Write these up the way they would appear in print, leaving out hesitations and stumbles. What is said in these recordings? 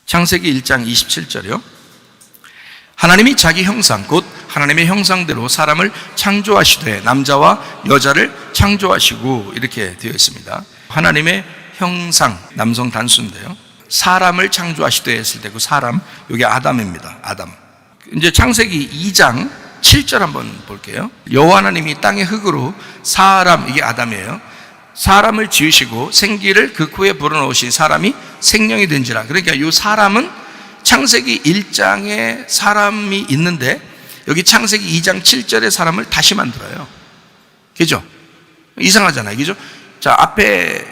창세기 1장 27절이요. 하나님이 자기 형상 곧 하나님의 형상대로 사람을 창조하시되 남자와 여자를 창조하시고 이렇게 되어 있습니다. 하나님의 형상, 남성 단수인데요. 사람을 창조하시되 했을 때 그 사람, 여기 아담입니다. 아담. 이제 창세기 2장 7절 한번 볼게요. 여호와 하나님이 땅의 흙으로 사람, 이게 아담이에요. 사람을 지으시고 생기를 그 코에 불어넣으신 사람이 생명이 된지라. 그러니까 이 사람은 창세기 1장에 사람이 있는데 여기 창세기 2장 7절에 사람을 다시 만들어요. 그죠? 이상하잖아요. 그죠? 자, 앞에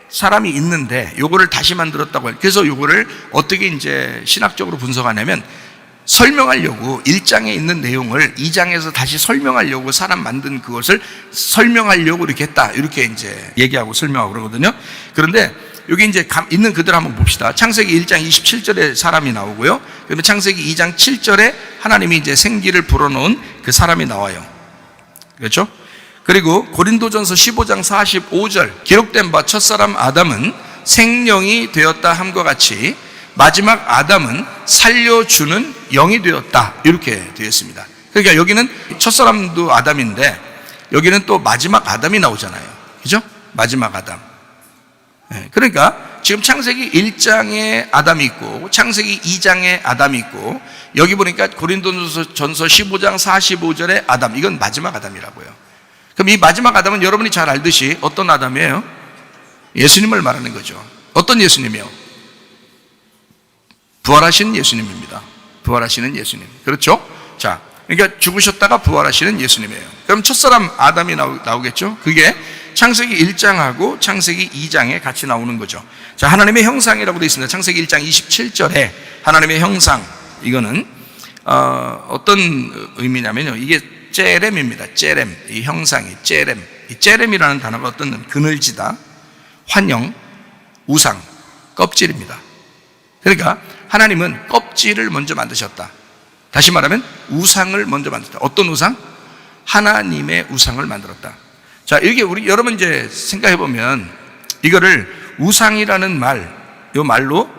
사람이 있는데 요거를 다시 만들었다고 해요. 그래서 요거를 어떻게 이제 신학적으로 분석하냐면 설명하려고 1장에 있는 내용을 2장에서 다시 설명하려고 사람 만든 그것을 설명하려고 이렇게 했다. 이렇게 이제 얘기하고 설명하고 그러거든요. 그런데 여기 이제 있는 그대로 한번 봅시다. 창세기 1장 27절에 사람이 나오고요. 그다음에 창세기 2장 7절에 하나님이 이제 생기를 불어넣은 그 사람이 나와요. 그렇죠? 그리고 고린도전서 15장 45절 기록된 바 첫사람 아담은 생령이 되었다 함과 같이 마지막 아담은 살려주는 영이 되었다. 이렇게 되어 있습니다. 그러니까 여기는 첫사람도 아담인데 여기는 또 마지막 아담이 나오잖아요. 그죠? 마지막 아담. 그러니까 지금 창세기 1장에 아담이 있고 창세기 2장에 아담이 있고 여기 보니까 고린도전서 15장 45절에 아담, 이건 마지막 아담이라고요. 그럼 이 마지막 아담은 여러분이 잘 알듯이 어떤 아담이에요? 예수님을 말하는 거죠. 어떤 예수님이요? 부활하신 예수님입니다. 부활하시는 예수님. 그렇죠? 자, 그러니까 죽으셨다가 부활하시는 예수님이에요. 그럼 첫사람 아담이 나오겠죠? 그게 창세기 1장하고 창세기 2장에 같이 나오는 거죠. 자, 하나님의 형상이라고 되어 있습니다. 창세기 1장 27절에 하나님의 형상, 이거는 어떤 의미냐면요, 이게 째렘입니다. 째렘, 이 형상이 째렘. 이 째렘이라는 단어가 어떤 그늘지다, 환영, 우상, 껍질입니다. 그러니까 하나님은 껍질을 먼저 만드셨다. 다시 말하면 우상을 먼저 만들었다. 어떤 우상? 하나님의 우상을 만들었다. 자, 이게 여러분 이제 생각해 보면 이거를 우상이라는 요 말로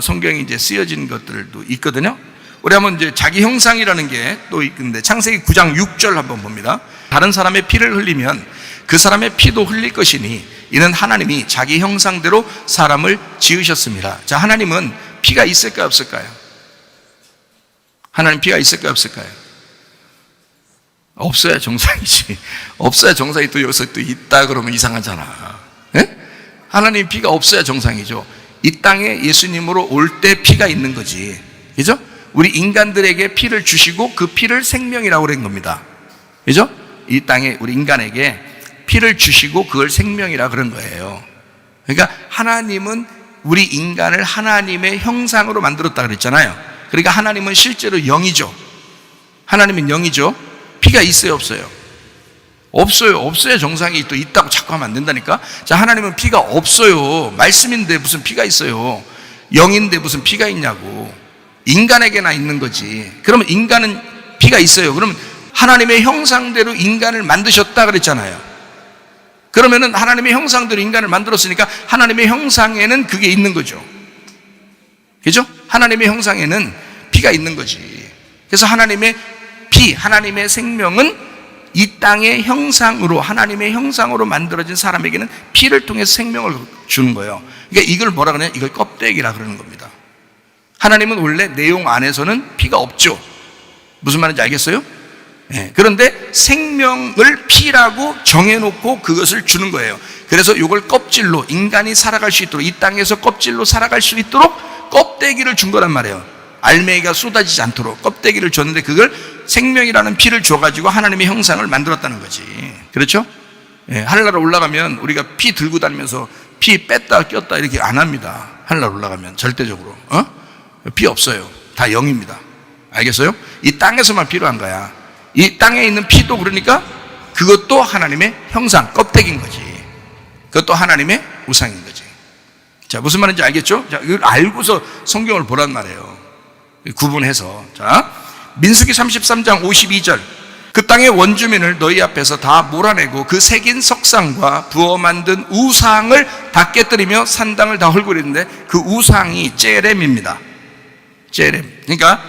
성경이 이제 쓰여진 것들도 있거든요. 우리 한번 이제 자기 형상이라는 게 또 있는데 창세기 9장 6절 한번 봅니다. 다른 사람의 피를 흘리면 그 사람의 피도 흘릴 것이니 이는 하나님이 자기 형상대로 사람을 지으셨습니다. 자, 하나님은 피가 있을까요, 없을까요? 하나님 피가 있을까요, 없을까요? 없어야 정상이지. 없어야 정상이 또 여기서 또 있다 그러면 이상하잖아. 예? 하나님 피가 없어야 정상이죠. 이 땅에 예수님으로 올 때 피가 있는 거지. 그죠? 우리 인간들에게 피를 주시고 그 피를 생명이라고 그런 겁니다. 그죠? 이 땅에 우리 인간에게 피를 주시고 그걸 생명이라 그런 거예요. 그러니까 하나님은 우리 인간을 하나님의 형상으로 만들었다 그랬잖아요. 그러니까 하나님은 실제로 영이죠. 하나님은 영이죠. 피가 있어요, 없어요? 없어요. 없어야 정상이 또 있다고 자꾸 하면 안 된다니까. 자, 하나님은 피가 없어요. 말씀인데 무슨 피가 있어요? 영인데 무슨 피가 있냐고. 인간에게나 있는 거지. 그러면 인간은 피가 있어요. 그러면 하나님의 형상대로 인간을 만드셨다 그랬잖아요. 그러면은 하나님의 형상대로 인간을 만들었으니까 하나님의 형상에는 그게 있는 거죠. 그죠? 하나님의 형상에는 피가 있는 거지. 그래서 하나님의 피, 하나님의 생명은 이 땅의 형상으로, 하나님의 형상으로 만들어진 사람에게는 피를 통해서 생명을 주는 거예요. 그러니까 이걸 뭐라 그러냐? 이걸 껍데기라 그러는 겁니다. 하나님은 원래 내용 안에서는 피가 없죠. 무슨 말인지 알겠어요? 네. 그런데 생명을 피라고 정해놓고 그것을 주는 거예요. 그래서 이걸 껍질로 인간이 살아갈 수 있도록, 이 땅에서 껍질로 살아갈 수 있도록 껍데기를 준 거란 말이에요. 알맹이가 쏟아지지 않도록 껍데기를 줬는데 그걸 생명이라는 피를 줘가지고 하나님의 형상을 만들었다는 거지. 그렇죠? 네. 하늘나라 올라가면 우리가 피 들고 다니면서 피 뺐다 꼈다 이렇게 안 합니다. 하늘나라 올라가면 절대적으로 피 없어요. 다 영입니다. 알겠어요? 이 땅에서만 필요한 거야. 이 땅에 있는 피도 그러니까 그것도 하나님의 형상, 껍데기인 거지. 그것도 하나님의 우상인 거지. 자, 무슨 말인지 알겠죠? 자, 이걸 알고서 성경을 보란 말이에요. 구분해서. 자, 민수기 33장 52절. 그 땅의 원주민을 너희 앞에서 다 몰아내고 그 새긴 석상과 부어 만든 우상을 다 깨뜨리며 산당을 다 헐고 그랬는데 그 우상이 째렘입니다. 째렘. 그러니까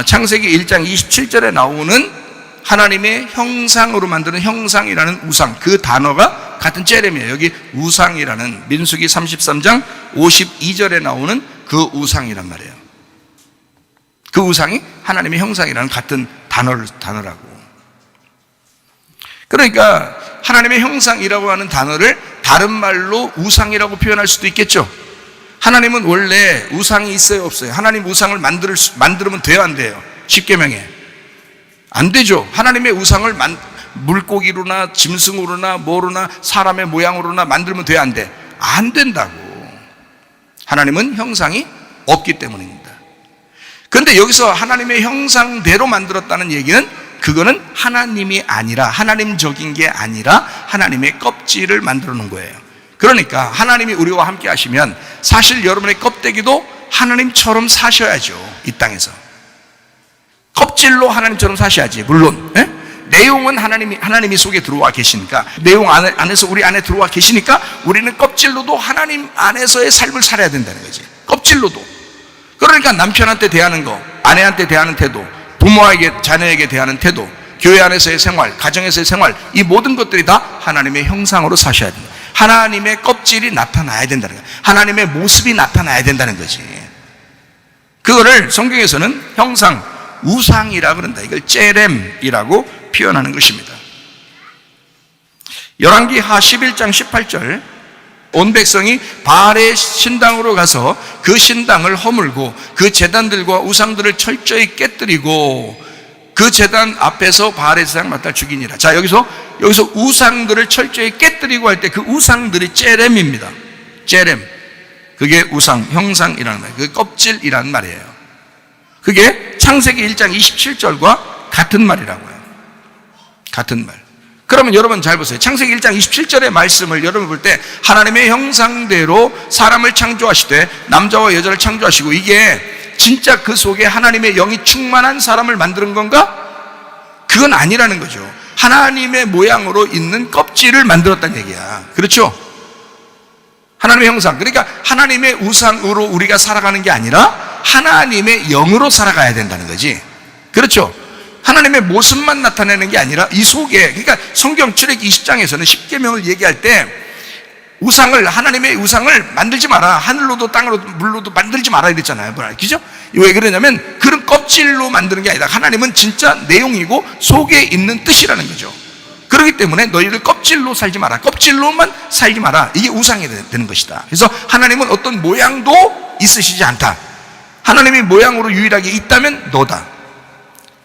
창세기 1장 27절에 나오는 하나님의 형상으로 만드는 형상이라는 우상, 그 단어가 같은 째렘이에요. 여기 우상이라는 민수기 33장 52절에 나오는 그 우상이란 말이에요. 그 우상이 하나님의 형상이라는 같은 단어라고. 그러니까 하나님의 형상이라고 하는 단어를 다른 말로 우상이라고 표현할 수도 있겠죠. 하나님은 원래 우상이 있어요, 없어요? 하나님 우상을 만들면 돼요, 안 돼요? 십계명에 안 되죠. 하나님의 우상을 물고기로나 짐승으로나 뭐로나 사람의 모양으로나 만들면 돼요, 안 돼? 안 된다고. 하나님은 형상이 없기 때문입니다. 그런데 여기서 하나님의 형상대로 만들었다는 얘기는 그거는 하나님이 아니라, 하나님적인 게 아니라 하나님의 껍질을 만들어 놓은 거예요. 그러니까 하나님이 우리와 함께 하시면 사실 여러분의 껍데기도 하나님처럼 사셔야죠. 이 땅에서 껍질로 하나님처럼 사셔야지. 물론 내용은 하나님이 속에 들어와 계시니까, 내용 안에서 우리 안에 들어와 계시니까 우리는 껍질로도 하나님 안에서의 삶을 살아야 된다는 거지. 껍질로도. 그러니까 남편한테 대하는 거, 아내한테 대하는 태도, 부모에게, 자녀에게 대하는 태도, 교회 안에서의 생활, 가정에서의 생활, 이 모든 것들이 다 하나님의 형상으로 사셔야 된다. 하나님의 껍질이 나타나야 된다는 거야. 하나님의 모습이 나타나야 된다는 거지. 그거를 성경에서는 형상, 우상이라 그런다. 이걸 째렘이라고 표현하는 것입니다. 열왕기하 11장 18절, 온 백성이 바알의 신당으로 가서 그 신당을 허물고 그 제단들과 우상들을 철저히 깨뜨리고 그 제단 앞에서 바알의 제사장 마따를 죽이니라. 자, 여기서 우상들을 철저히 깨뜨리고 할 때 그 우상들이 째렘입니다. 째렘. 그게 우상, 형상이라는 말이에요. 그게 껍질이라는 말이에요. 그게 창세기 1장 27절과 같은 말이라고요. 같은 말. 그러면 여러분 잘 보세요. 창세기 1장 27절의 말씀을 여러분 볼 때 하나님의 형상대로 사람을 창조하시되 남자와 여자를 창조하시고, 이게 진짜 그 속에 하나님의 영이 충만한 사람을 만드는 건가? 그건 아니라는 거죠. 하나님의 모양으로 있는 껍질을 만들었다는 얘기야. 그렇죠? 하나님의 형상. 그러니까 하나님의 우상으로 우리가 살아가는 게 아니라 하나님의 영으로 살아가야 된다는 거지. 그렇죠? 하나님의 모습만 나타내는 게 아니라 이 속에, 그러니까 성경 출애굽기 20장에서는 십계명을 얘기할 때 하나님의 우상을 만들지 마라. 하늘로도 땅으로도 물로도 만들지 마라 이랬잖아요. 그죠? 왜 그러냐면 그런 껍질로 만드는 게 아니라 하나님은 진짜 내용이고 속에 있는 뜻이라는 거죠. 그렇기 때문에 너희를 껍질로 살지 마라. 껍질로만 살지 마라. 이게 우상이 되는 것이다. 그래서 하나님은 어떤 모양도 있으시지 않다. 하나님의 모양으로 유일하게 있다면 너다.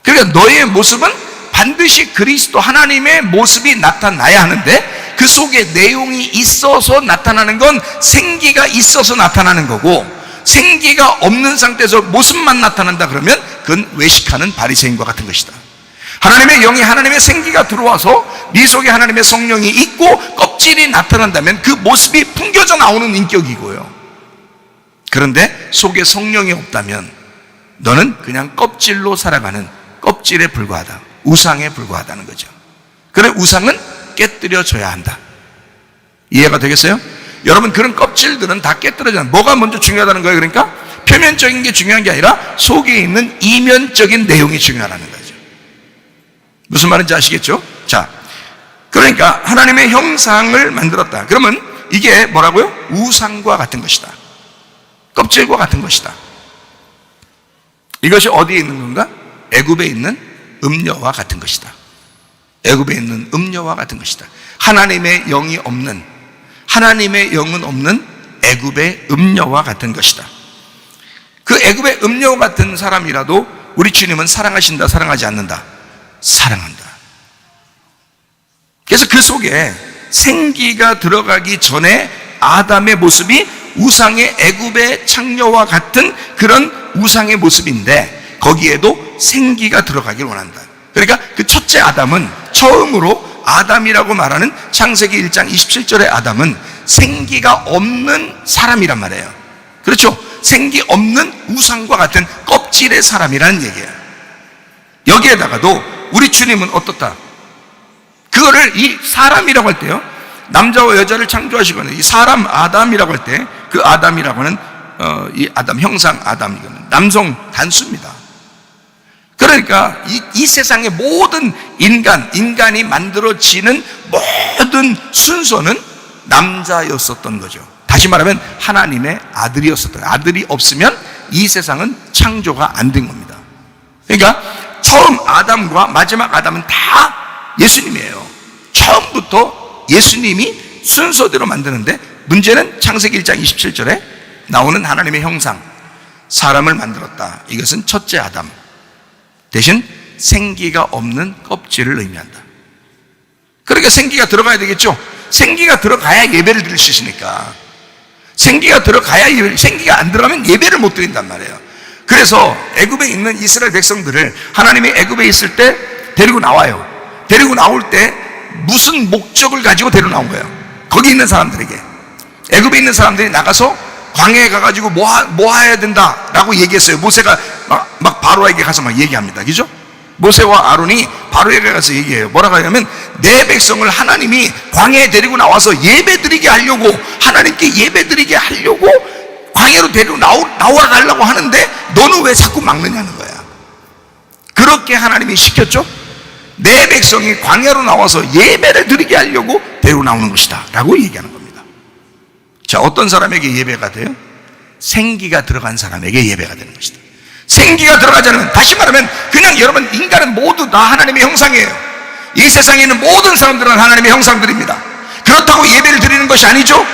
그러니까 너의 모습은 반드시 그리스도 하나님의 모습이 나타나야 하는데, 그 속에 내용이 있어서 나타나는 건 생기가 있어서 나타나는 거고, 생기가 없는 상태에서 모습만 나타난다 그러면 그건 외식하는 바리새인과 같은 것이다. 하나님의 영이, 하나님의 생기가 들어와서 네 속에 하나님의 성령이 있고 껍질이 나타난다면 그 모습이 풍겨져 나오는 인격이고요. 그런데 속에 성령이 없다면 너는 그냥 껍질로 살아가는, 껍질에 불과하다, 우상에 불과하다는 거죠. 그래, 우상은 깨뜨려져야 한다. 이해가 되겠어요? 여러분, 그런 껍질들은 다 깨뜨려져야 한다. 뭐가 먼저 중요하다는 거예요? 그러니까 표면적인 게 중요한 게 아니라 속에 있는 이면적인 내용이 중요하다는 거죠. 무슨 말인지 아시겠죠? 자, 그러니까 하나님의 형상을 만들었다. 그러면 이게 뭐라고요? 우상과 같은 것이다. 껍질과 같은 것이다. 이것이 어디에 있는 건가? 애굽에 있는 음녀와 같은 것이다. 애굽에 있는 음녀와 같은 것이다. 하나님의 영이 없는, 하나님의 영은 없는 애굽의 음녀와 같은 것이다. 그 애굽의 음녀 같은 사람이라도 우리 주님은 사랑하신다, 사랑하지 않는다? 사랑한다. 그래서 그 속에 생기가 들어가기 전에 아담의 모습이 우상의 애굽의 창녀와 같은 그런 우상의 모습인데 거기에도 생기가 들어가길 원한다. 그러니까 그 첫째 아담은, 처음으로 아담이라고 말하는 창세기 1장 27절의 아담은 생기가 없는 사람이란 말이에요. 그렇죠? 생기 없는 우상과 같은 껍질의 사람이라는 얘기예요. 여기에다가도 우리 주님은 어떻다? 그거를 이 사람이라고 할 때요, 남자와 여자를 창조하시거나 이 사람 아담이라고 할 때 그 아담이라고 하는 이 아담, 형상 아담, 이거는 남성 단수입니다. 그러니까 이 세상의 모든 인간이 만들어지는 모든 순서는 남자였었던 거죠. 다시 말하면 하나님의 아들이었었던 거예요. 아들이 없으면 이 세상은 창조가 안 된 겁니다. 그러니까 처음 아담과 마지막 아담은 다 예수님이에요. 처음부터 예수님이 순서대로 만드는데, 문제는 창세기 1장 27절에 나오는 하나님의 형상, 사람을 만들었다. 이것은 첫째 아담 대신 생기가 없는 껍질을 의미한다. 그러니까 생기가 들어가야 되겠죠. 생기가 들어가야 예배를 드릴 수 있으니까. 생기가 들어가야 생기가 안 들어가면 예배를 못 드린단 말이에요. 그래서 애굽에 있는 이스라엘 백성들을 하나님이 애굽에 있을 때 데리고 나와요. 데리고 나올 때 무슨 목적을 가지고 데리고 나온 거예요? 거기 있는 사람들에게, 애굽에 있는 사람들이 나가서 광야에 가가지고 뭐 해야 된다라고 얘기했어요. 모세가 막 바로에게 가서 막 얘기합니다. 그죠? 모세와 아론이 바로에게 가서 얘기해요. 뭐라고 하냐면, 내 백성을 하나님이 광야에 데리고 나와서 예배드리게 하려고, 하나님께 예배드리게 하려고 광야로 데리고 나와가려고 하는데 너는 왜 자꾸 막느냐는 거야. 그렇게 하나님이 시켰죠. 내 백성이 광야로 나와서 예배를 드리게 하려고 데리고 나오는 것이다 라고 얘기하는 겁니다. 자, 어떤 사람에게 예배가 돼요? 생기가 들어간 사람에게 예배가 되는 것이다. 생기가 들어가지 않으면, 다시 말하면 그냥 여러분, 인간은 모두 다 하나님의 형상이에요. 이 세상에 있는 모든 사람들은 하나님의 형상들입니다. 그렇다고 예배를 드리는 것이 아니죠.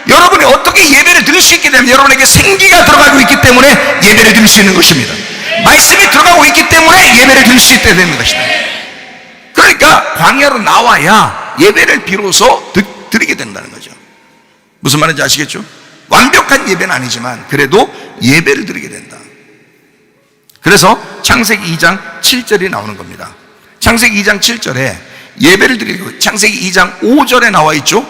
여러분이 어떻게 예배를 드릴 수 있게 되면, 여러분에게 생기가 들어가고 있기 때문에 예배를 드릴 수 있는 것입니다. 말씀이 들어가고 있기 때문에 예배를 드릴 수 있게 되는 것이다. 그러니까 광야로 나와야 예배를 비로소 드리게 된다는 거죠. 무슨 말인지 아시겠죠? 완벽한 예배는 아니지만 그래도 예배를 드리게 된다. 그래서 창세기 2장 7절이 나오는 겁니다. 창세기 2장 7절에 예배를 드리고, 창세기 2장 5절에 나와 있죠.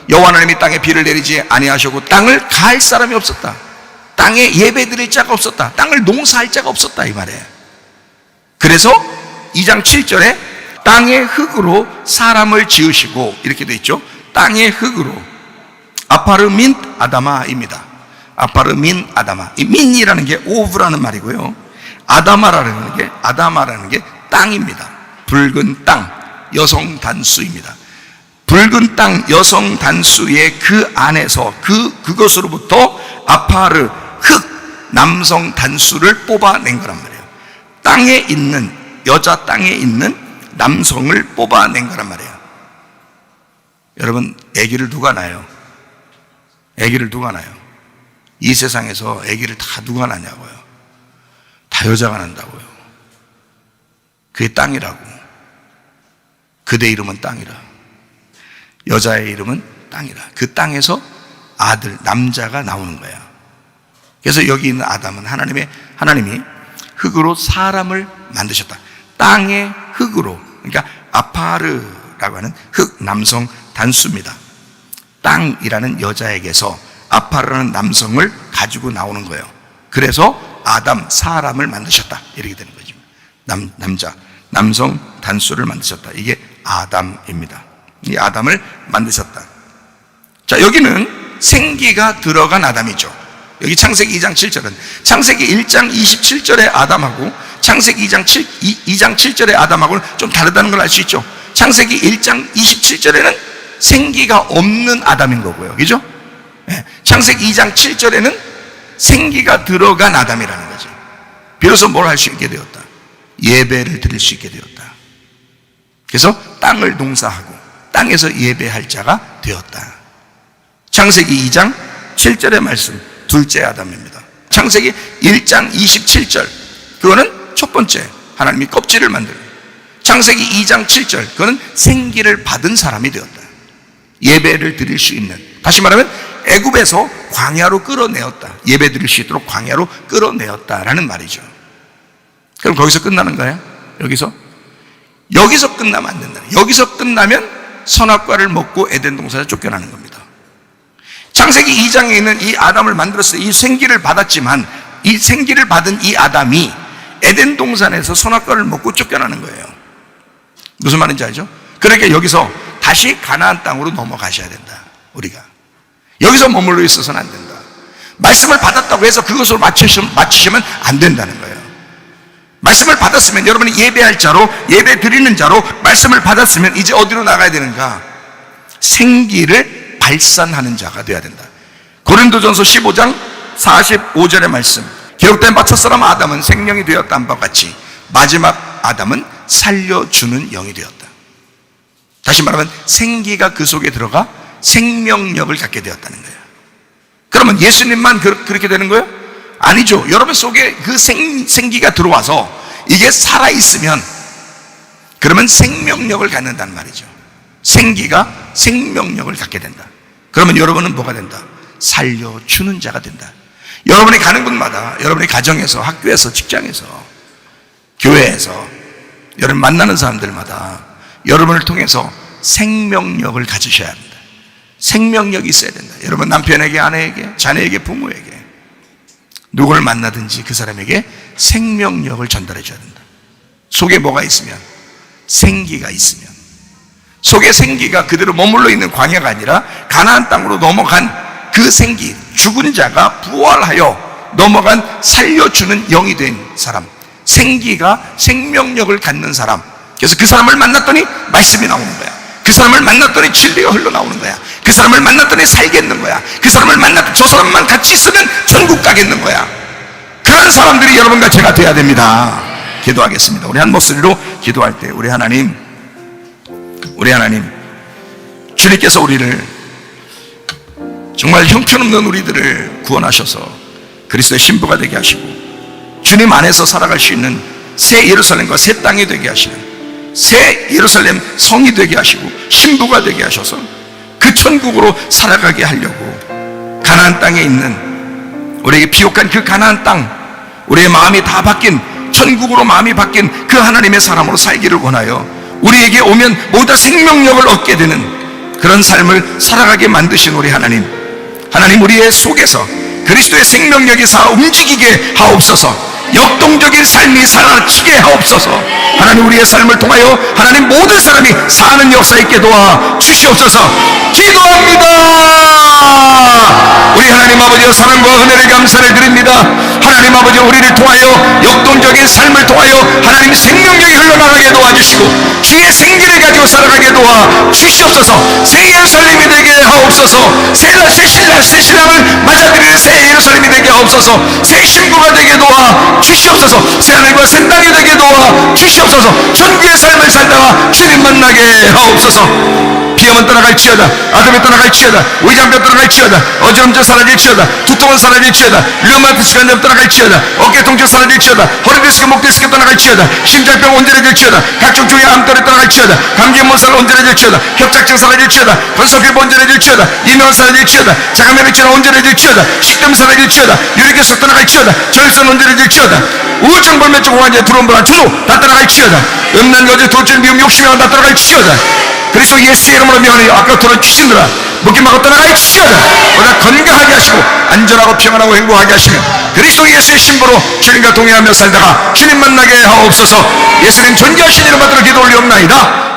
여호와 하나님이 땅에 비를 내리지 아니하시고 땅을 갈 사람이 없었다. 땅에 예배 드릴 자가 없었다. 땅을 농사할 자가 없었다, 이 말이에요. 그래서 2장 7절에 땅의 흙으로 사람을 지으시고, 이렇게 돼 있죠. 땅의 흙으로. 아파르민 아다마입니다. 아파르민 아다마. 이 민이라는 게 오브라는 말이고요. 아다마라는 게 땅입니다. 붉은 땅, 여성 단수입니다. 붉은 땅, 여성 단수의 그 안에서 그것으로부터 아파르, 흙, 남성 단수를 뽑아낸 거란 말이에요. 땅에 있는, 여자 땅에 있는 남성을 뽑아낸 거란 말이에요. 여러분, 아기를 누가 낳아요? 아기를 누가 낳아요? 이 세상에서 아기를 다 누가 낳냐고요? 다 여자가 난다고요. 그게 땅이라고. 그대 이름은 땅이라. 여자의 이름은 땅이라. 그 땅에서 아들, 남자가 나오는 거야. 그래서 여기 있는 아담은 하나님이 흙으로 사람을 만드셨다. 땅의 흙으로. 그러니까 아파르라고 하는 흙, 남성 단수입니다. 땅이라는 여자에게서 아파르라는 남성을 가지고 나오는 거예요. 그래서 아담, 사람을 만드셨다, 이렇게 되는 거죠. 남성 단수를 만드셨다. 이게 아담입니다. 이 아담을 만드셨다. 자, 여기는 생기가 들어간 아담이죠. 여기 창세기 2장 7절은 창세기 1장 27절의 아담하고 창세기 2장 7절의 아담하고는 좀 다르다는 걸 알 수 있죠. 창세기 1장 27절에는 생기가 없는 아담인 거고요. 그죠? 네. 창세기 2장 7절에는 생기가 들어간 아담이라는 거죠. 비로소 뭘 할 수 있게 되었다? 예배를 드릴 수 있게 되었다. 그래서 땅을 농사하고 땅에서 예배할 자가 되었다. 창세기 2장 7절의 말씀, 둘째 아담입니다. 창세기 1장 27절, 그거는 첫 번째, 하나님이 껍질을 만들고, 창세기 2장 7절, 그거는 생기를 받은 사람이 되었다. 예배를 드릴 수 있는, 다시 말하면 애굽에서 광야로 끌어내었다. 예배 드릴 수 있도록 광야로 끌어내었다라는 말이죠. 그럼 거기서 끝나는 거예요? 여기서 끝나면 안 된다. 여기서 끝나면 선악과를 먹고 에덴 동산에서 쫓겨나는 겁니다. 창세기 2장에 있는 이 아담을 만들었어요. 이 생기를 받았지만 이 생기를 받은 이 아담이 에덴 동산에서 선악과를 먹고 쫓겨나는 거예요. 무슨 말인지 알죠? 그러니까 여기서 다시 가나안 땅으로 넘어가셔야 된다. 우리가 여기서 머물러 있어서는 안 된다. 말씀을 받았다고 해서 그것으로 맞추시면 안 된다는 거예요. 말씀을 받았으면 여러분이 예배할 자로, 예배 드리는 자로 말씀을 받았으면 이제 어디로 나가야 되는가? 생기를 발산하는 자가 되어야 된다. 고린도전서 15장 45절의 말씀, 기록된 바 첫사람 아담은 생명이 되었다 한 바 같이 마지막 아담은 살려주는 영이 되었다. 다시 말하면 생기가 그 속에 들어가 생명력을 갖게 되었다는 거예요. 그러면 예수님만 그렇게 되는 거예요? 아니죠. 여러분 속에 그 생기가 들어와서 이게 살아있으면 그러면 생명력을 갖는다는 말이죠. 생기가 생명력을 갖게 된다. 그러면 여러분은 뭐가 된다? 살려주는 자가 된다. 여러분이 가는 곳마다, 여러분의 가정에서, 학교에서, 직장에서, 교회에서, 여러분 만나는 사람들마다 여러분을 통해서 생명력을 가지셔야 합니다. 생명력이 있어야 된다. 여러분 남편에게, 아내에게, 자녀에게, 부모에게 누구를 만나든지 그 사람에게 생명력을 전달해 줘야 된다. 속에 뭐가 있으면, 생기가 있으면, 속에 생기가 그대로 머물러 있는 광야가 아니라 가나안 땅으로 넘어간 그 생기, 죽은 자가 부활하여 넘어간 살려주는 영이 된 사람, 생기가 생명력을 갖는 사람. 그래서 그 사람을 만났더니 말씀이 나오는 거야. 그 사람을 만났더니 진리가 흘러나오는 거야. 그 사람을 만났더니 살겠는 거야. 그 사람을 만났더니 저 사람만 같이 있으면 천국 가겠는 거야. 그런 사람들이 여러분과 제가 돼야 됩니다. 기도하겠습니다. 우리 한 목소리로 기도할 때 우리 하나님, 주님께서 우리를 정말 형편없는 우리들을 구원하셔서 그리스도의 신부가 되게 하시고 주님 안에서 살아갈 수 있는 새 예루살렘과 새 땅이 되게 하시는 새 예루살렘 성이 되게 하시고 신부가 되게 하셔서 그 천국으로 살아가게 하려고 가나안 땅에 있는 우리에게 비옥한 그 가나안 땅, 우리의 마음이 다 바뀐, 천국으로 마음이 바뀐 그 하나님의 사람으로 살기를 원하여 우리에게 오면 모두 생명력을 얻게 되는 그런 삶을 살아가게 만드신 우리 하나님, 우리의 속에서 그리스도의 생명력이 살아 움직이게 하옵소서. 역동적인 삶이 살아치게 하옵소서. 하나님, 우리의 삶을 통하여 하나님 모든 사람이 사는 역사 있게 도와 주시옵소서. 기도합니다. 우리 하나님 아버지의 사랑과 은혜를 감사를 드립니다. 하나님 아버지, 우리를 통하여 역동적인 삶을 통하여 하나님 생명력이 흘러나가게 도와주시고 주의 생기를 가지고 살아가게 도와 주시옵소서. 새 예루살렘이 되게 하옵소서. 새 신랑을 맞아들이는 새 예루살렘이 되게 하옵소서. 새 신부가 되게 도와 주시옵소서. 새 하늘과 새 땅이 되게 도와 주시옵소서. 천국의 삶을 살다가 주님 만나게 하옵소서. 비염은 떠나갈지어다, 아담이 떠나갈지어다, 위장병 떠나갈지어다, 어지럼증 사라질지어다, 두통은 사라질지어다, 류마티스 질환 떠나갈지어다, 어깨 통증 사라질지어다, 허리 디스크, 목 디스크 떠나갈지어다, 심장병 온전해질지어다, 각종 종의 암tor이 떠나갈지어다, 감기 못살 온전해질지어다, 협착증 사라질지어다, 건석피부 온전해질지어다, 이명은 사라질지어다, 자가면역질환 온전해질지어다, 식도염 사라질지어다, 유리결석 떠나갈지어다, 저혈선 온전해질지어다, 우울증, 불면증, 호환제, 두려움, 불안, 추노 다 떠나갈지어다, 음란, 거짓, 돌출, 미움, 욕심이 다 떠나갈지어다. 그리스도 예수의 이름으로 명하여 아까 들어주시느라 묶임하고 떠나갈지어다. 보다 건강하게 하시고 안전하고 평안하고 행복하게 하시며 그리스도 예수의 신부로 주님과 동행하며 살다가 주님 만나게 하옵소서. 예수님 존귀하신 이름 받들어 기도 올리옵나이다.